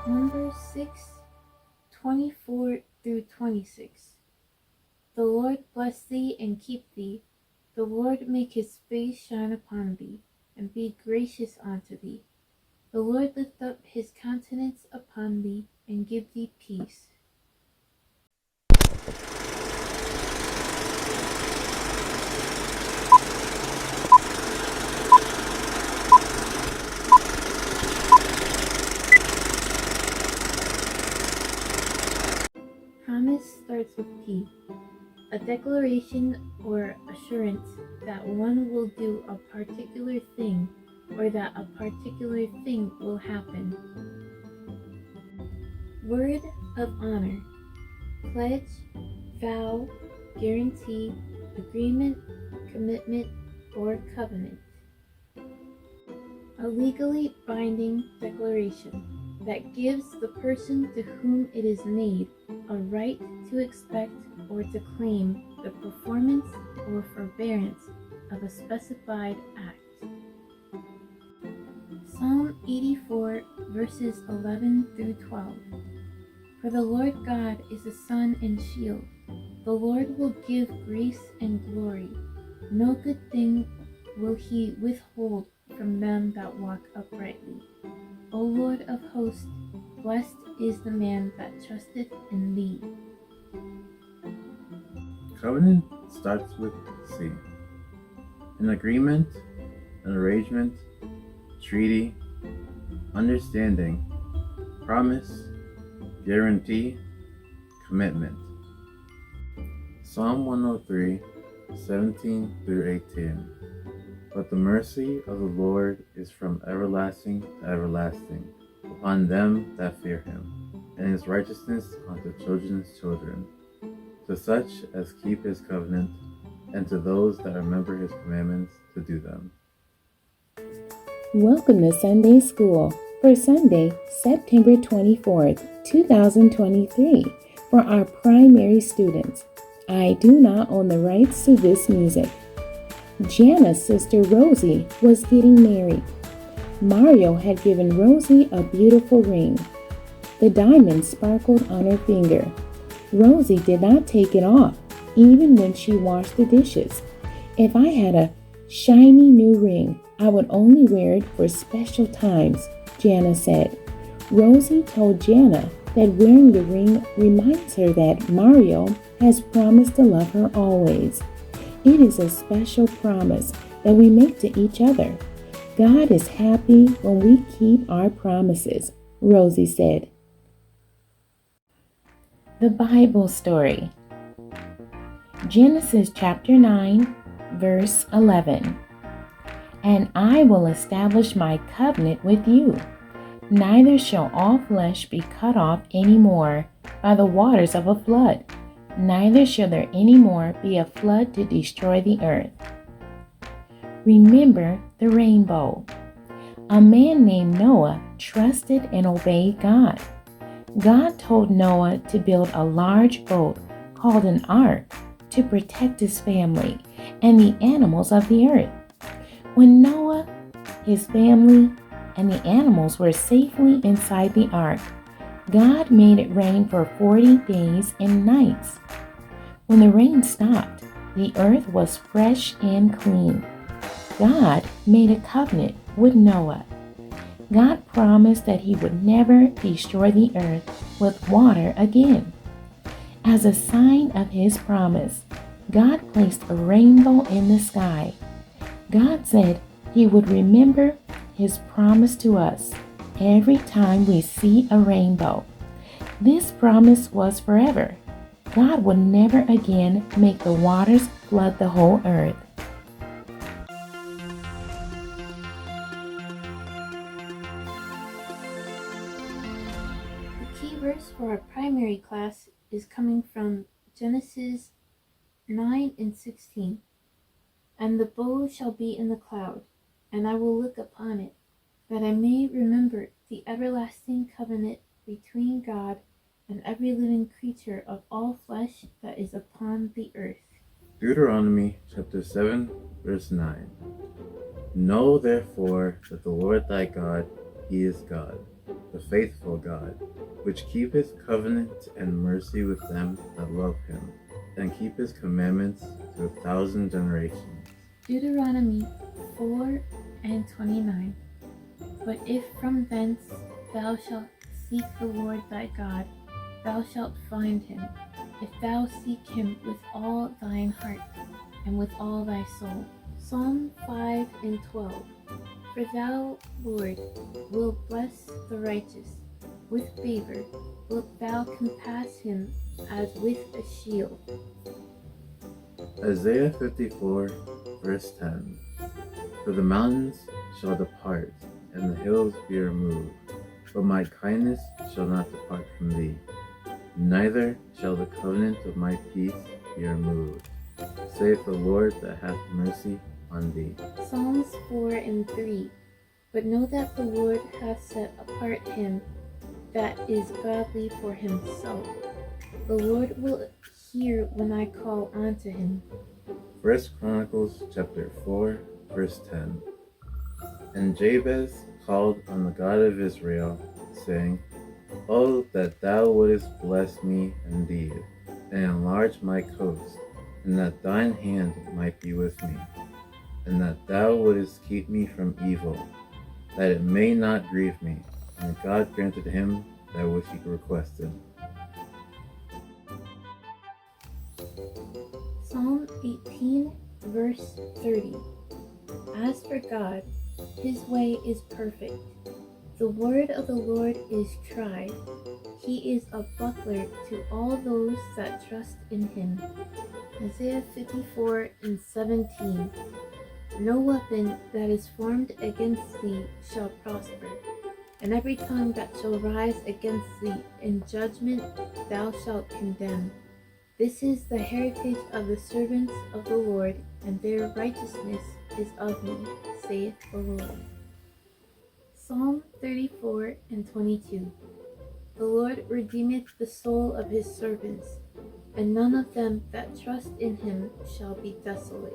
Numbers 6:24 through 26. The Lord bless thee and keep thee. The Lord make his face shine upon thee, and be gracious unto thee. The Lord lift up his countenance upon thee, and give thee peace. Promise starts with P. A declaration or assurance that one will do a particular thing or that a particular thing will happen. Word of honor. Pledge, vow, guarantee, agreement, commitment, or covenant. A legally binding declaration that gives the person to whom it is made a right to expect or to claim the performance or forbearance of a specified act. Psalm 84 verses 11 through 12. For the Lord God is a sun and shield. The Lord will give grace and glory. No good thing will he withhold from them that walk uprightly. O Lord of hosts, blessed is the man that trusteth in thee. Covenant starts with C. An agreement, an arrangement, treaty, understanding, promise, guarantee, commitment. Psalm 103, 17 through 18. But the mercy of the Lord is from everlasting to everlasting upon them that fear him, and his righteousness unto children's children, to such as keep his covenant, and to those that remember his commandments to do them. Welcome to Sunday School for Sunday, September 24th, 2023, for our primary students. I do not own the rights to this music. Jana's sister Rosie was getting married. Mario had given Rosie a beautiful ring. The diamond sparkled on her finger. Rosie did not take it off, even when she washed the dishes. If I had a shiny new ring, I would only wear it for special times, Jana said. Rosie told Jana that wearing the ring reminds her that Mario has promised to love her always. It is a special promise that we make to each other. God is happy when we keep our promises, Rosie said. The Bible story. Genesis chapter 9, verse 11. And I will establish my covenant with you. Neither shall all flesh be cut off any more by the waters of a flood. Neither shall there any more be a flood to destroy the earth. Remember the rainbow. A man named Noah trusted and obeyed God. God told Noah to build a large boat called an ark to protect his family and the animals of the earth. When Noah, his family, and the animals were safely inside the ark, God made it rain for 40 days and nights. When the rain stopped, the earth was fresh and clean. God made a covenant with Noah. God promised that he would never destroy the earth with water again. As a sign of his promise, God placed a rainbow in the sky. God said he would remember his promise to us every time we see a rainbow. This promise was forever. God would never again make the waters flood the whole earth. The key verse for our primary class is coming from Genesis 9 and 16. And the bow shall be in the cloud, and I will look upon it, that I may remember the everlasting covenant between God and every living creature of all flesh that is upon the earth. Deuteronomy chapter 7, verse 9. Know therefore that the Lord thy God, he is God. the faithful God, which keepeth covenant and mercy with them that love him, and keep his commandments to 1,000 generations. Deuteronomy 4:29. But if from thence thou shalt seek the Lord thy God, thou shalt find him, if thou seek him with all thine heart and with all thy soul. Psalm 5:12. For thou, Lord, wilt bless the righteous. With favor wilt thou compass him as with a shield. Isaiah 54, verse 10. For the mountains shall depart, and the hills be removed, but my kindness shall not depart from thee, neither shall the covenant of my peace be removed, saith the Lord that hath mercy on thee. Psalms 4:3. But know that the Lord hath set apart him that is godly for himself. The Lord will hear when I call unto him. 1 Chronicles chapter 4, verse 10. And Jabez called on the God of Israel, saying, Oh, that thou wouldest bless me indeed, and enlarge my coast, and that thine hand might be with me, and that thou wouldest keep me from evil, that it may not grieve me. And God granted him that which he requested. Psalm 18, verse 30. As for God, his way is perfect. The word of the Lord is tried. He is a buckler to all those that trust in him. Isaiah 54:17. No weapon that is formed against thee shall prosper, and every tongue that shall rise against thee in judgment thou shalt condemn. This is the heritage of the servants of the Lord, and their righteousness is of me, saith the Lord. Psalm 34:22. The Lord redeemeth the soul of his servants, and none of them that trust in him shall be desolate.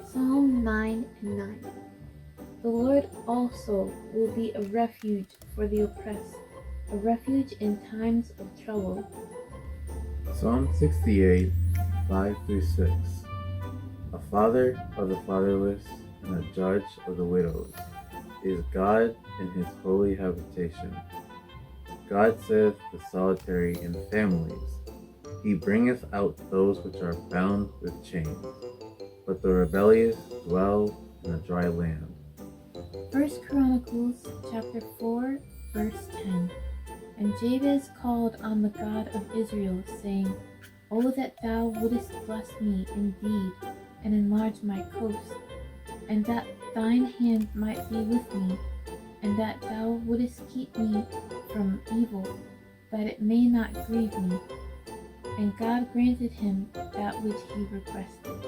Psalm 9:9. The Lord also will be a refuge for the oppressed, a refuge in times of trouble. Psalm 68, 5-6. A father of the fatherless and a judge of the widows is God in his holy habitation. God saith the solitary in families. He bringeth out those which are bound with chains, but the rebellious dwell in a dry land. 1 Chronicles chapter 4, verse 10. And Jabez called on the God of Israel, saying, O that thou wouldest bless me indeed, and enlarge my coast, and that thine hand might be with me, and that thou wouldest keep me from evil, that it may not grieve me. And God granted him that which he requested.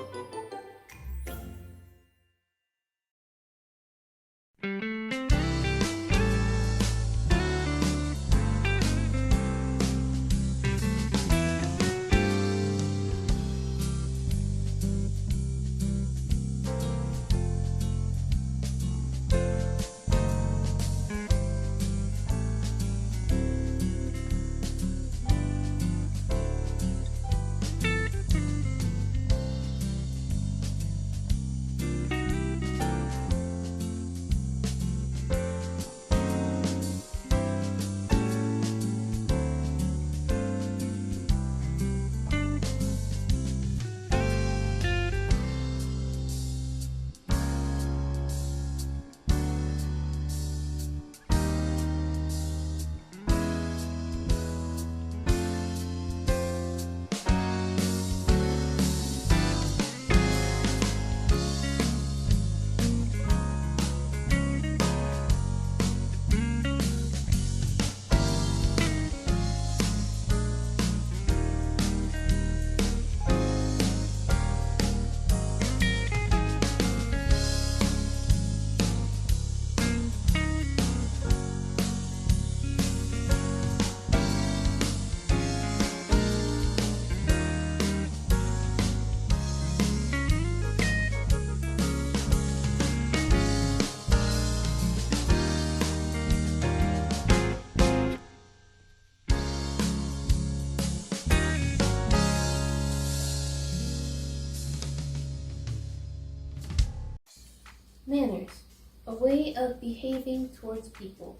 Manners, a way of behaving towards people.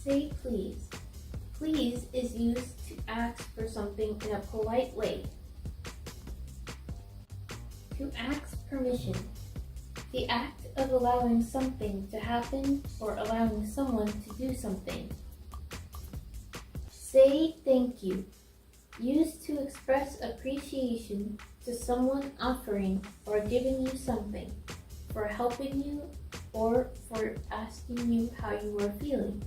Say please. Please is used to ask for something in a polite way. To ask permission. The act of allowing something to happen or allowing someone to do something. Say thank you. Used to express appreciation to someone offering or giving you something, for helping you, or for asking you how you are feeling.